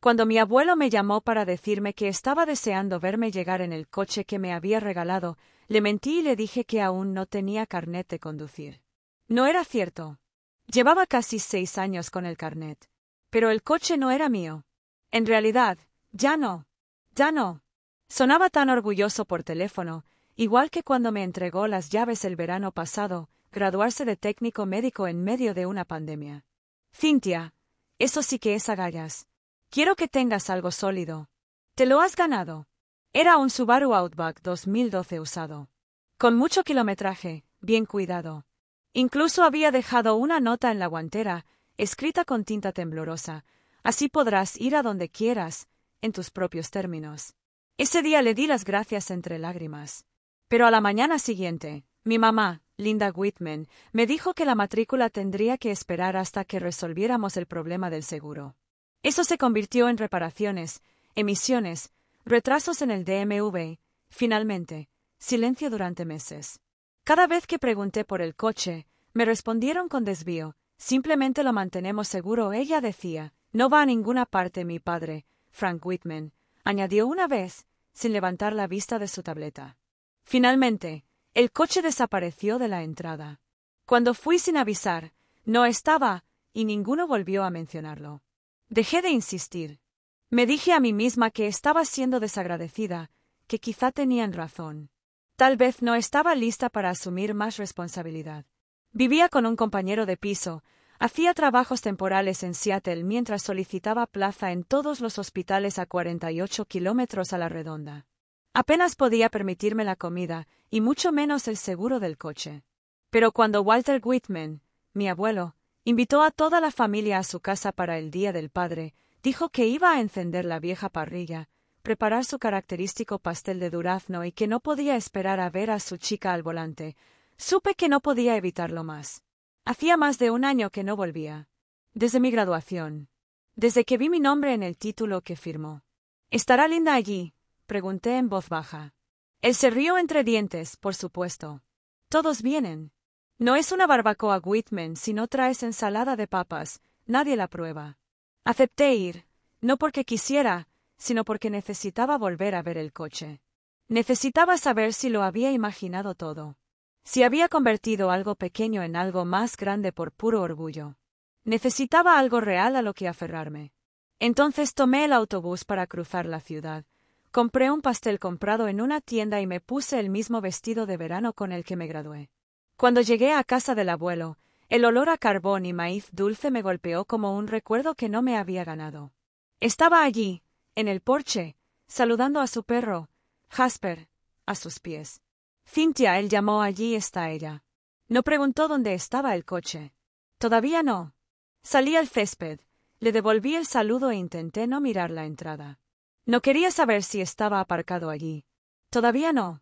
Cuando mi abuelo me llamó para decirme que estaba deseando verme llegar en el coche que me había regalado, le mentí y le dije que aún no tenía carnet de conducir. No era cierto. Llevaba casi 6 años con el carnet. Pero el coche no era mío. En realidad, ya no. Ya no. Sonaba tan orgulloso por teléfono, igual que cuando me entregó las llaves el verano pasado, graduarse de técnico médico en medio de una pandemia. Cynthia, eso sí que es agallas. Quiero que tengas algo sólido. Te lo has ganado. Era un Subaru Outback 2012 usado. Con mucho kilometraje, bien cuidado. Incluso había dejado una nota en la guantera, escrita con tinta temblorosa. Así podrás ir a donde quieras, en tus propios términos. Ese día le di las gracias entre lágrimas. Pero a la mañana siguiente, mi mamá, Linda Whitman, me dijo que la matrícula tendría que esperar hasta que resolviéramos el problema del seguro. Eso se convirtió en reparaciones, emisiones, retrasos en el DMV, finalmente, silencio durante meses. Cada vez que pregunté por el coche, me respondieron con desvío, simplemente lo mantenemos seguro. Ella decía, no va a ninguna parte mi padre, Frank Whitman, añadió una vez, sin levantar la vista de su tableta. Finalmente, el coche desapareció de la entrada. Cuando fui sin avisar, no estaba, y ninguno volvió a mencionarlo. Dejé de insistir. Me dije a mí misma que estaba siendo desagradecida, que quizá tenían razón. Tal vez no estaba lista para asumir más responsabilidad. Vivía con un compañero de piso, hacía trabajos temporales en Seattle mientras solicitaba plaza en todos los hospitales a 48 kilómetros a la redonda. Apenas podía permitirme la comida, y mucho menos el seguro del coche. Pero cuando Walter Whitman, mi abuelo, invitó a toda la familia a su casa para el Día del Padre, dijo que iba a encender la vieja parrilla, preparar su característico pastel de durazno y que no podía esperar a ver a su chica al volante. Supe que no podía evitarlo más. Hacía más de 1 año que no volvía. Desde mi graduación. Desde que vi mi nombre en el título que firmó. ¿Estará Linda allí?, pregunté en voz baja. Él se rió entre dientes, por supuesto. Todos vienen. No es una barbacoa Whitman si no traes ensalada de papas, nadie la prueba. Acepté ir, no porque quisiera, sino porque necesitaba volver a ver el coche. Necesitaba saber si lo había imaginado todo. Si había convertido algo pequeño en algo más grande por puro orgullo. Necesitaba algo real a lo que aferrarme. Entonces tomé el autobús para cruzar la ciudad. Compré un pastel comprado en una tienda y me puse el mismo vestido de verano con el que me gradué. Cuando llegué a casa del abuelo, el olor a carbón y maíz dulce me golpeó como un recuerdo que no me había ganado. Estaba allí, en el porche, saludando a su perro, Jasper, a sus pies. Cynthia, él llamó, allí está ella. No preguntó dónde estaba el coche. Todavía no. Salí al césped, le devolví el saludo e intenté no mirar la entrada. No quería saber si estaba aparcado allí. Todavía no.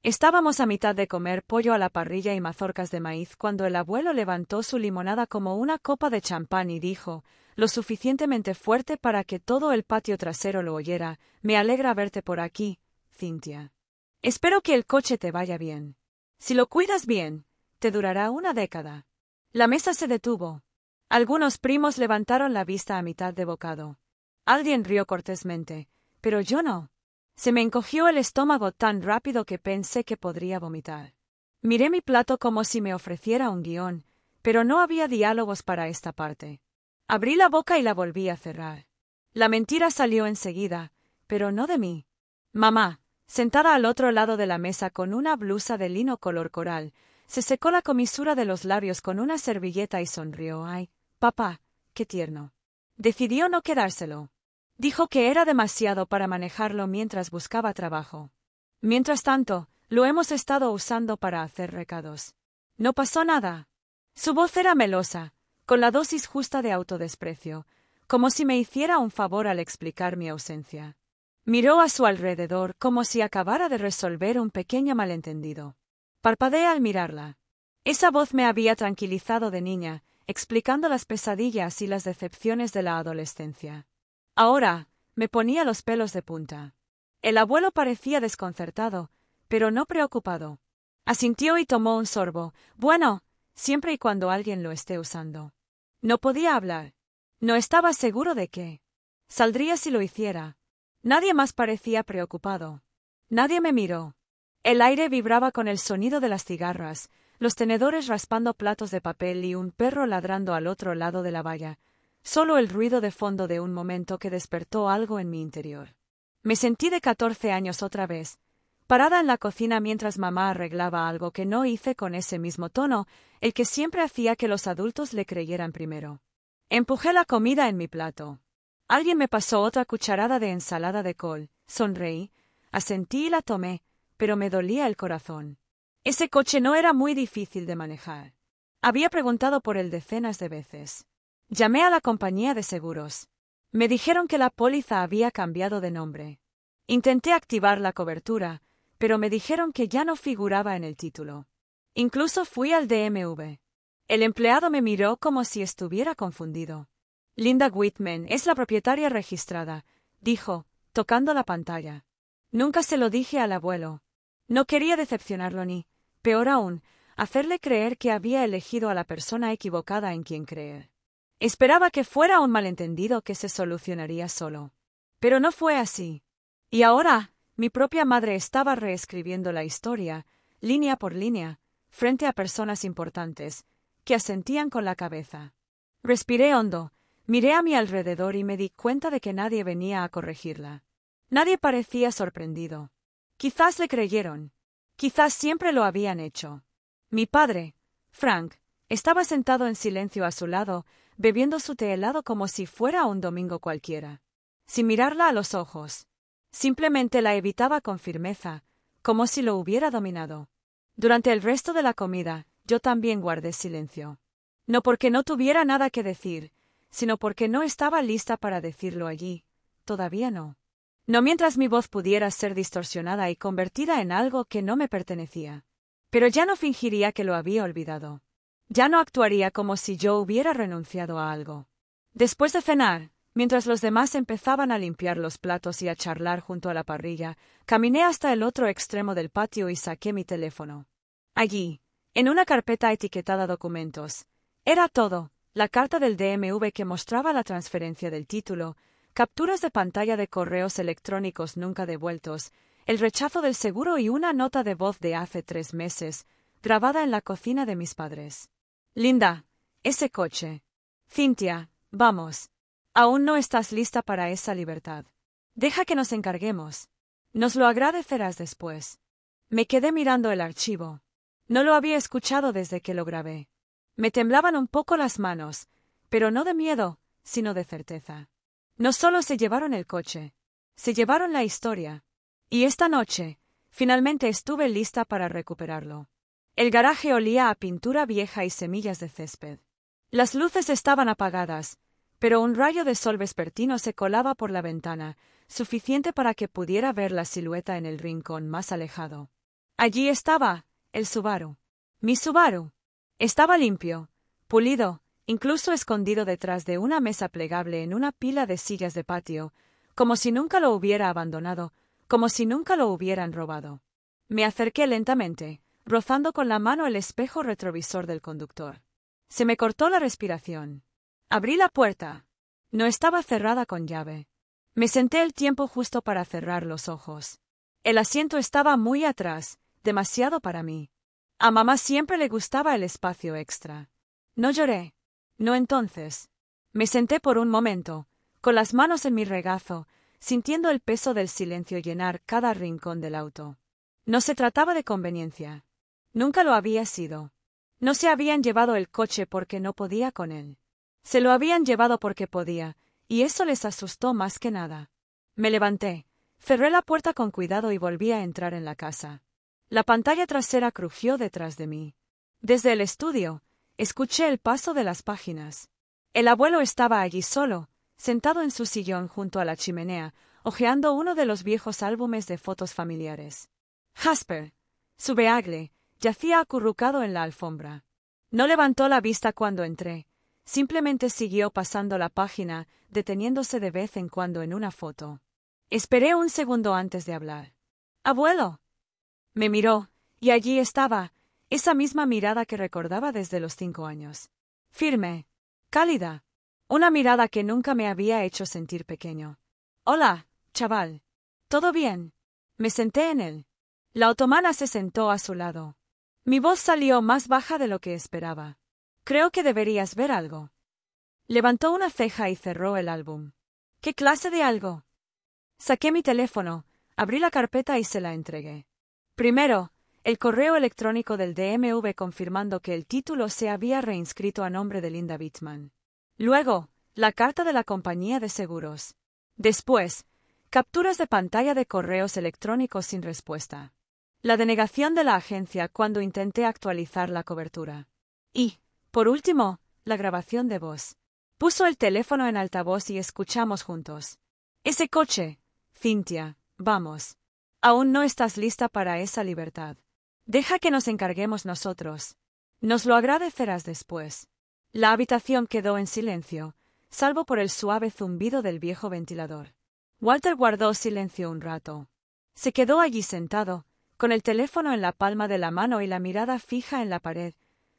Estábamos a mitad de comer pollo a la parrilla y mazorcas de maíz cuando el abuelo levantó su limonada como una copa de champán y dijo, lo suficientemente fuerte para que todo el patio trasero lo oyera, me alegra verte por aquí, Cynthia. Espero que el coche te vaya bien. Si lo cuidas bien, te durará 1 década. La mesa se detuvo. Algunos primos levantaron la vista a mitad de bocado. Alguien rió cortésmente, pero yo no. Se me encogió el estómago tan rápido que pensé que podría vomitar. Miré mi plato como si me ofreciera un guión, pero no había diálogos para esta parte. Abrí la boca y la volví a cerrar. La mentira salió enseguida, pero no de mí. Mamá, sentada al otro lado de la mesa con una blusa de lino color coral, se secó la comisura de los labios con una servilleta y sonrió. Ay, papá, qué tierno. Decidió no quedárselo. Dijo que era demasiado para manejarlo mientras buscaba trabajo. Mientras tanto, lo hemos estado usando para hacer recados. No pasó nada. Su voz era melosa, con la dosis justa de autodesprecio, como si me hiciera un favor al explicar mi ausencia. Miró a su alrededor como si acabara de resolver un pequeño malentendido. Parpadeé al mirarla. Esa voz me había tranquilizado de niña, explicando las pesadillas y las decepciones de la adolescencia. Ahora, me ponía los pelos de punta. El abuelo parecía desconcertado, pero no preocupado. Asintió y tomó un sorbo. Bueno, siempre y cuando alguien lo esté usando. No podía hablar. No estaba seguro de qué. Saldría si lo hiciera. Nadie más parecía preocupado. Nadie me miró. El aire vibraba con el sonido de las cigarras, los tenedores raspando platos de papel y un perro ladrando al otro lado de la valla. Solo el ruido de fondo de un momento que despertó algo en mi interior. Me sentí de 14 años otra vez, parada en la cocina mientras mamá arreglaba algo que no hice con ese mismo tono, el que siempre hacía que los adultos le creyeran primero. Empujé la comida en mi plato. Alguien me pasó otra cucharada de ensalada de col. Sonreí, asentí y la tomé, pero me dolía el corazón. Ese coche no era muy difícil de manejar. Había preguntado por él decenas de veces. Llamé a la compañía de seguros. Me dijeron que la póliza había cambiado de nombre. Intenté activar la cobertura, pero me dijeron que ya no figuraba en el título. Incluso fui al DMV. El empleado me miró como si estuviera confundido. Linda Whitman es la propietaria registrada, dijo, tocando la pantalla. Nunca se lo dije al abuelo. No quería decepcionarlo ni, peor aún, hacerle creer que había elegido a la persona equivocada en quien creer. Esperaba que fuera un malentendido que se solucionaría solo. Pero no fue así. Y ahora, mi propia madre estaba reescribiendo la historia, línea por línea, frente a personas importantes, que asentían con la cabeza. Respiré hondo, miré a mi alrededor y me di cuenta de que nadie venía a corregirla. Nadie parecía sorprendido. Quizás le creyeron. Quizás siempre lo habían hecho. Mi padre, Frank, estaba sentado en silencio a su lado, bebiendo su té helado como si fuera un domingo cualquiera. Sin mirarla a los ojos. Simplemente la evitaba con firmeza, como si lo hubiera dominado. Durante el resto de la comida, yo también guardé silencio. No porque no tuviera nada que decir, sino porque no estaba lista para decirlo allí. Todavía no. No mientras mi voz pudiera ser distorsionada y convertida en algo que no me pertenecía. Pero ya no fingiría que lo había olvidado. Ya no actuaría como si yo hubiera renunciado a algo. Después de cenar, mientras los demás empezaban a limpiar los platos y a charlar junto a la parrilla, caminé hasta el otro extremo del patio y saqué mi teléfono. Allí, en una carpeta etiquetada documentos, era todo: la carta del DMV que mostraba la transferencia del título, capturas de pantalla de correos electrónicos nunca devueltos, el rechazo del seguro y una nota de voz de hace 3 meses, grabada en la cocina de mis padres. Linda, ese coche. Cynthia, vamos. Aún no estás lista para esa libertad. Deja que nos encarguemos. Nos lo agradecerás después. Me quedé mirando el archivo. No lo había escuchado desde que lo grabé. Me temblaban un poco las manos, pero no de miedo, sino de certeza. No solo se llevaron el coche, se llevaron la historia. Y esta noche, finalmente estuve lista para recuperarlo. El garaje olía a pintura vieja y semillas de césped. Las luces estaban apagadas, pero un rayo de sol vespertino se colaba por la ventana, suficiente para que pudiera ver la silueta en el rincón más alejado. Allí estaba, el Subaru. Mi Subaru. Estaba limpio, pulido, incluso escondido detrás de una mesa plegable en una pila de sillas de patio, como si nunca lo hubiera abandonado, como si nunca lo hubieran robado. Me acerqué lentamente, rozando con la mano el espejo retrovisor del conductor. Se me cortó la respiración. Abrí la puerta. No estaba cerrada con llave. Me senté el tiempo justo para cerrar los ojos. El asiento estaba muy atrás, demasiado para mí. A mamá siempre le gustaba el espacio extra. No lloré. No entonces. Me senté por un momento, con las manos en mi regazo, sintiendo el peso del silencio llenar cada rincón del auto. No se trataba de conveniencia. Nunca lo había sido. No se habían llevado el coche porque no podía con él. Se lo habían llevado porque podía, y eso les asustó más que nada. Me levanté, cerré la puerta con cuidado y volví a entrar en la casa. La pantalla trasera crujió detrás de mí. Desde el estudio, escuché el paso de las páginas. El abuelo estaba allí solo, sentado en su sillón junto a la chimenea, hojeando uno de los viejos álbumes de fotos familiares. Jasper, su beagle, yacía acurrucado en la alfombra. No levantó la vista cuando entré, simplemente siguió pasando la página, deteniéndose de vez en cuando en una foto. Esperé un segundo antes de hablar. «Abuelo». Me miró, y allí estaba, esa misma mirada que recordaba desde los 5 años. Firme, cálida, Una mirada que nunca me había hecho sentir pequeño. Hola, chaval. ¿Todo bien? Me senté en él. La otomana se sentó a su lado. Mi voz salió más baja de lo que esperaba. Creo que deberías ver algo. Levantó una ceja y cerró el álbum. ¿Qué clase de algo? Saqué mi teléfono, abrí la carpeta y se la entregué. Primero, el correo electrónico del DMV confirmando que el título se había reinscrito a nombre de Linda Bittman. Luego, la carta de la compañía de seguros. Después, capturas de pantalla de correos electrónicos sin respuesta. La denegación de la agencia cuando intenté actualizar la cobertura. Y, por último, la grabación de voz. Puso el teléfono en altavoz y escuchamos juntos. Ese coche, Cynthia, vamos. Aún no estás lista para esa libertad. Deja que nos encarguemos nosotros. Nos lo agradecerás después. La habitación quedó en silencio, salvo por el suave zumbido del viejo ventilador. Walter guardó silencio un rato. Se quedó allí sentado, con el teléfono en la palma de la mano y la mirada fija en la pared,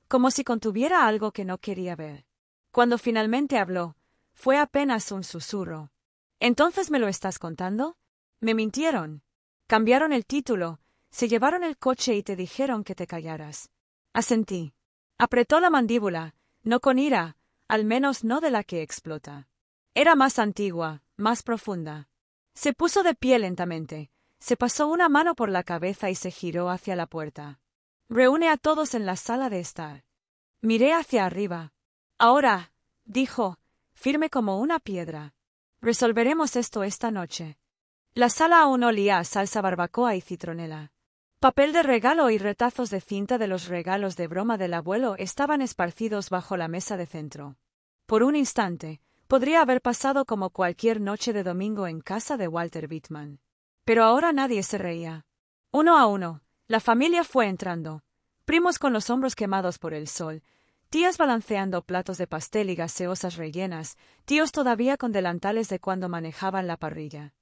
como si contuviera algo que no quería ver. Cuando finalmente habló, fue apenas un susurro. ¿Entonces me lo estás contando? Me mintieron. Cambiaron el título, se llevaron el coche y te dijeron que te callaras. Asentí. Apretó la mandíbula, no con ira, al menos no de la que explota. Era más antigua, más profunda. Se puso de pie lentamente, se pasó una mano por la cabeza y se giró hacia la puerta. Reúne a todos en la sala de estar. Miré hacia arriba. Ahora, dijo, firme como una piedra. Resolveremos esto esta noche. La sala aún olía a salsa barbacoa y citronela. Papel de regalo y retazos de cinta de los regalos de broma del abuelo estaban esparcidos bajo la mesa de centro. Por un instante, podría haber pasado como cualquier noche de domingo en casa de Walter Bittman. Pero ahora nadie se reía. Uno a uno, la familia fue entrando. Primos con los hombros quemados por el sol, tías balanceando platos de pastel y gaseosas rellenas, tíos todavía con delantales de cuando manejaban la parrilla.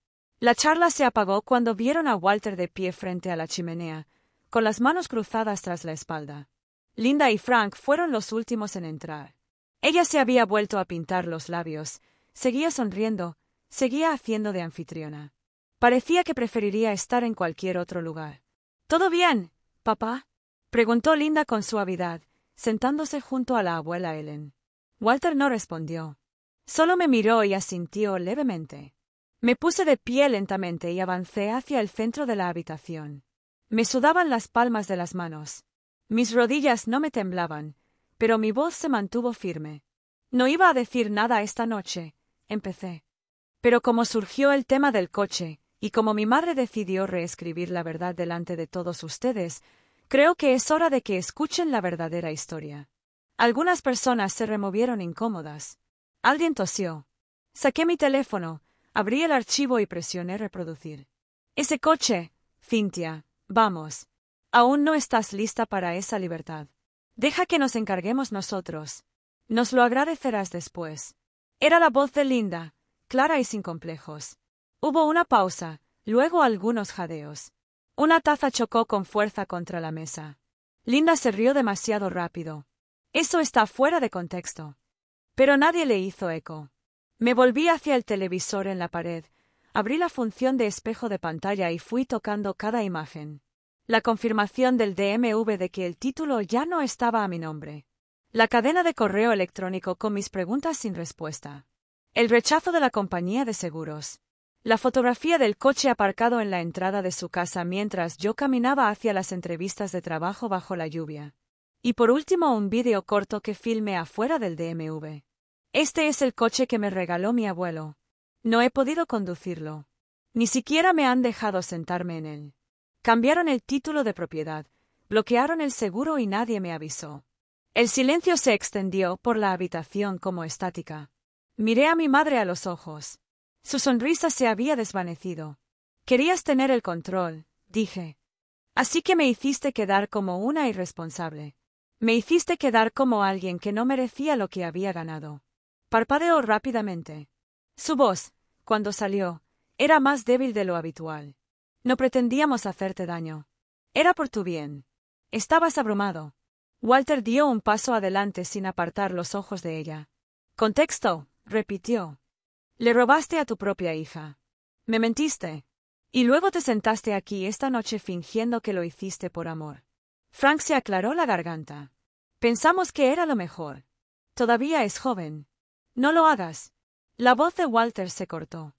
La charla se apagó cuando vieron a Walter de pie frente a la chimenea, con las manos cruzadas tras la espalda. Linda y Frank fueron los últimos en entrar. Ella se había vuelto a pintar los labios, seguía sonriendo, seguía haciendo de anfitriona. Parecía que preferiría estar en cualquier otro lugar. ¿Todo bien, papá? Preguntó Linda con suavidad, sentándose junto a la abuela Ellen. Walter no respondió. Solo me miró y asintió levemente. Me puse de pie lentamente y avancé hacia el centro de la habitación. Me sudaban las palmas de las manos. Mis rodillas no me temblaban, pero mi voz se mantuvo firme. No iba a decir nada esta noche, empecé. Pero como surgió el tema del coche, y como mi madre decidió reescribir la verdad delante de todos ustedes, creo que es hora de que escuchen la verdadera historia. Algunas personas se removieron incómodas. Alguien tosió. Saqué mi teléfono, abrí el archivo y presioné reproducir. Ese coche, Cynthia, vamos. Aún no estás lista para esa libertad. Deja que nos encarguemos nosotros. Nos lo agradecerás después. Era la voz de Linda, clara y sin complejos. Hubo una pausa, luego algunos jadeos. Una taza chocó con fuerza contra la mesa. Linda se rió demasiado rápido. Eso está fuera de contexto. Pero nadie le hizo eco. Me volví hacia el televisor en la pared, abrí la función de espejo de pantalla y fui tocando cada imagen. La confirmación del DMV de que el título ya no estaba a mi nombre. La cadena de correo electrónico con mis preguntas sin respuesta. El rechazo de la compañía de seguros. La fotografía del coche aparcado en la entrada de su casa mientras yo caminaba hacia las entrevistas de trabajo bajo la lluvia. Y por último un vídeo corto que filmé afuera del DMV. Este es el coche que me regaló mi abuelo. No he podido conducirlo. Ni siquiera me han dejado sentarme en él. Cambiaron el título de propiedad, bloquearon el seguro y nadie me avisó. El silencio se extendió por la habitación como estática. Miré a mi madre a los ojos. Su sonrisa se había desvanecido. Querías tener el control, dije. Así que me hiciste quedar como una irresponsable. Me hiciste quedar como alguien que no merecía lo que había ganado. Parpadeó rápidamente. Su voz, cuando salió, era más débil de lo habitual. No pretendíamos hacerte daño. Era por tu bien. Estabas abrumado. Walter dio un paso adelante sin apartar los ojos de ella. Contexto, repitió. Le robaste a tu propia hija. Me mentiste. Y luego te sentaste aquí esta noche fingiendo que lo hiciste por amor. Frank se aclaró la garganta. Pensamos que era lo mejor. Todavía es joven. No lo hagas. La voz de Walter se cortó.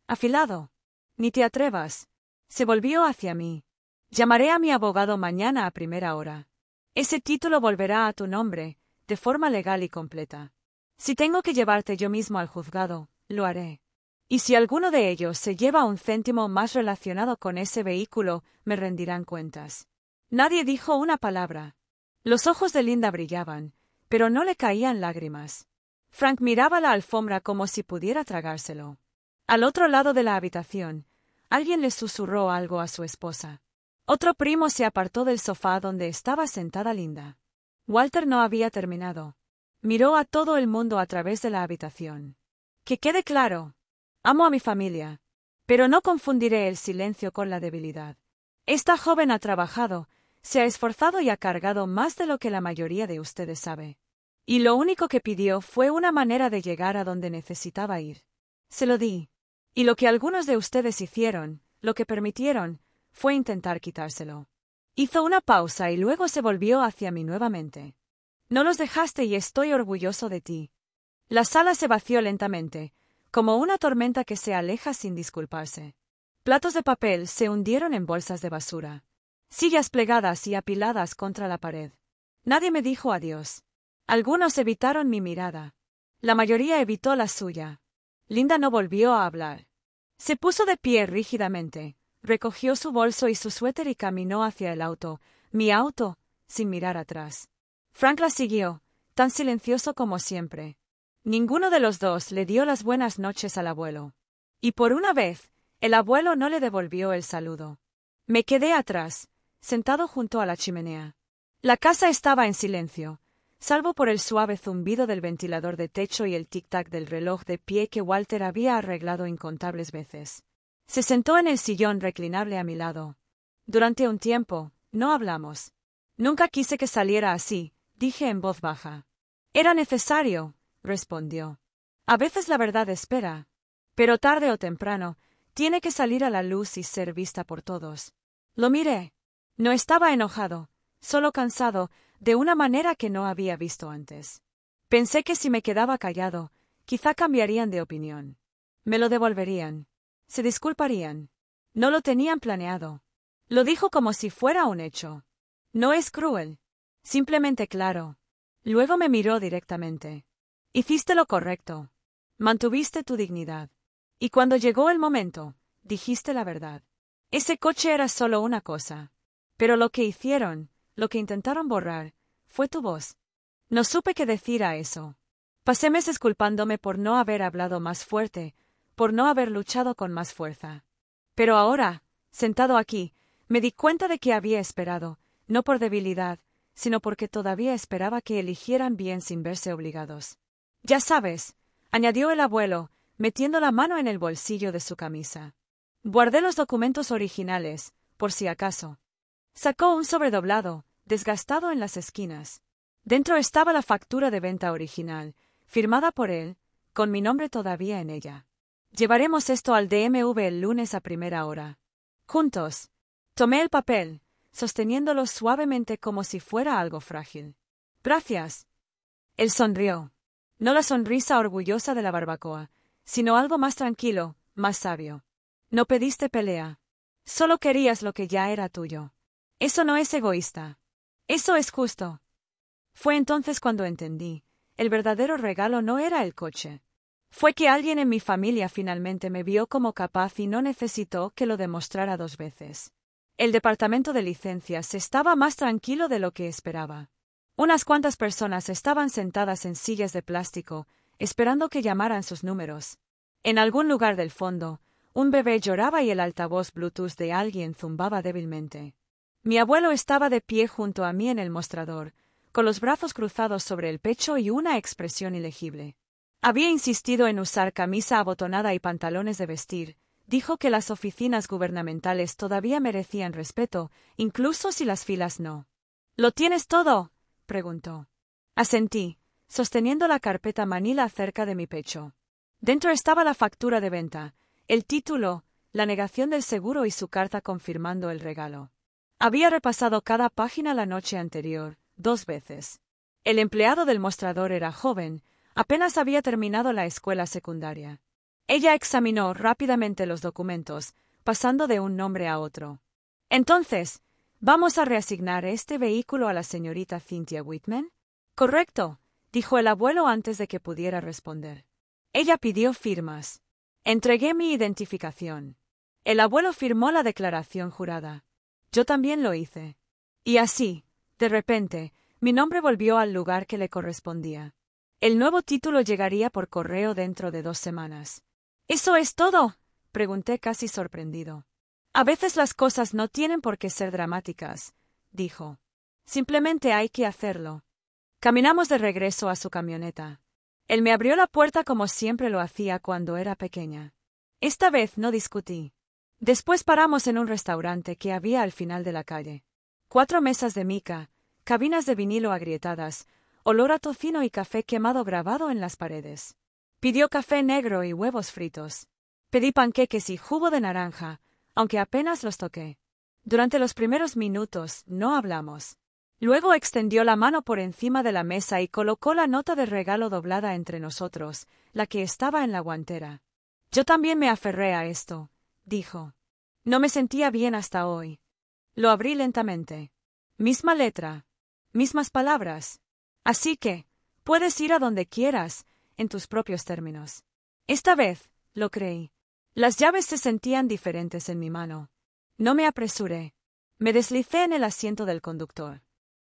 Afilado. Ni te atrevas. Se volvió hacia mí. Llamaré a mi abogado mañana a primera hora. Ese título volverá a tu nombre, de forma legal y completa. Si tengo que llevarte yo mismo al juzgado, lo haré. Y si alguno de ellos se lleva un céntimo más relacionado con ese vehículo, me rendirán cuentas. Nadie dijo una palabra. Los ojos de Linda brillaban, pero no le caían lágrimas. Frank miraba la alfombra como si pudiera tragárselo. Al otro lado de la habitación, alguien le susurró algo a su esposa. Otro primo se apartó del sofá donde estaba sentada Linda. Walter no había terminado. Miró a todo el mundo a través de la habitación. Que quede claro. Amo a mi familia. Pero no confundiré el silencio con la debilidad. Esta joven ha trabajado, se ha esforzado y ha cargado más de lo que la mayoría de ustedes sabe. Y lo único que pidió fue una manera de llegar a donde necesitaba ir. Se lo di. Y lo que algunos de ustedes hicieron, lo que permitieron, fue intentar quitárselo. Hizo una pausa y luego se volvió hacia mí nuevamente. No los dejaste y estoy orgulloso de ti. La sala se vació lentamente, como una tormenta que se aleja sin disculparse. Platos de papel se hundieron en bolsas de basura. Sillas plegadas y apiladas contra la pared. Nadie me dijo adiós. Algunos evitaron mi mirada. La mayoría evitó la suya. Linda no volvió a hablar. Se puso de pie rígidamente, recogió su bolso y su suéter y caminó hacia el auto, mi auto, sin mirar atrás. Frank la siguió, tan silencioso como siempre. Ninguno de los dos le dio las buenas noches al abuelo. Y por una vez, el abuelo no le devolvió el saludo. Me quedé atrás, sentado junto a la chimenea. La casa estaba en silencio, salvo por el suave zumbido del ventilador de techo y el tic-tac del reloj de pie que Walter había arreglado incontables veces. Se sentó en el sillón reclinable a mi lado. Durante un tiempo, no hablamos. Nunca quise que saliera así, dije en voz baja. Era necesario, respondió. A veces la verdad espera. Pero tarde o temprano, tiene que salir a la luz y ser vista por todos. Lo miré. No estaba enojado, solo cansado, de una manera que no había visto antes. Pensé que si me quedaba callado, quizá cambiarían de opinión. Me lo devolverían. Se disculparían. No lo tenían planeado. Lo dijo como si fuera un hecho. No es cruel. Simplemente claro. Luego me miró directamente. Hiciste lo correcto. Mantuviste tu dignidad. Y cuando llegó el momento, dijiste la verdad. Ese coche era solo una cosa. Pero lo que hicieron, lo que intentaron borrar, fue tu voz. No supe qué decir a eso. Pasé meses culpándome por no haber hablado más fuerte, por no haber luchado con más fuerza. Pero ahora, sentado aquí, me di cuenta de que había esperado, no por debilidad, sino porque todavía esperaba que eligieran bien sin verse obligados. Ya sabes, añadió el abuelo, metiendo la mano en el bolsillo de su camisa. Guardé los documentos originales, por si acaso. Sacó un sobredoblado, desgastado en las esquinas. Dentro estaba la factura de venta original, firmada por él, con mi nombre todavía en ella. Llevaremos esto al DMV el lunes a primera hora. Juntos. Tomé el papel, sosteniéndolo suavemente como si fuera algo frágil. Gracias. Él sonrió. No la sonrisa orgullosa de la barbacoa, sino algo más tranquilo, más sabio. No pediste pelea. Solo querías lo que ya era tuyo. Eso no es egoísta. Eso es justo. Fue entonces cuando entendí. El verdadero regalo no era el coche. Fue que alguien en mi familia finalmente me vio como capaz y no necesitó que lo demostrara 2 veces. El departamento de licencias estaba más tranquilo de lo que esperaba. Unas cuantas personas estaban sentadas en sillas de plástico, esperando que llamaran sus números. En algún lugar del fondo, un bebé lloraba y el altavoz Bluetooth de alguien zumbaba débilmente. Mi abuelo estaba de pie junto a mí en el mostrador, con los brazos cruzados sobre el pecho y una expresión ilegible. Había insistido en usar camisa abotonada y pantalones de vestir. Dijo que las oficinas gubernamentales todavía merecían respeto, incluso si las filas no. ¿Lo tienes todo?, preguntó. Asentí, sosteniendo la carpeta manila cerca de mi pecho. Dentro estaba la factura de venta, el título, la negación del seguro y su carta confirmando el regalo. Había repasado cada página la noche anterior, 2 veces. El empleado del mostrador era joven, apenas había terminado la escuela secundaria. Ella examinó rápidamente los documentos, pasando de un nombre a otro. Entonces, ¿vamos a reasignar este vehículo a la señorita Cynthia Whitman? Correcto, dijo el abuelo antes de que pudiera responder. Ella pidió firmas. Entregué mi identificación. El abuelo firmó la declaración jurada. Yo también lo hice. Y así, de repente, mi nombre volvió al lugar que le correspondía. El nuevo título llegaría por correo dentro de 2 semanas. ¿Eso es todo?, pregunté casi sorprendido. A veces las cosas no tienen por qué ser dramáticas, dijo. Simplemente hay que hacerlo. Caminamos de regreso a su camioneta. Él me abrió la puerta como siempre lo hacía cuando era pequeña. Esta vez no discutí. Después paramos en un restaurante que había al final de la calle. 4 mesas de mica, cabinas de vinilo agrietadas, olor a tocino y café quemado grabado en las paredes. Pidió café negro y huevos fritos. Pedí panqueques y jugo de naranja, aunque apenas los toqué. Durante los primeros minutos no hablamos. Luego extendió la mano por encima de la mesa y colocó la nota de regalo doblada entre nosotros, la que estaba en la guantera. Yo también me aferré a esto, dijo. No me sentía bien hasta hoy. Lo abrí lentamente. Misma letra. Mismas palabras. Así que, puedes ir a donde quieras, en tus propios términos. Esta vez, lo creí. Las llaves se sentían diferentes en mi mano. No me apresuré. Me deslicé en el asiento del conductor.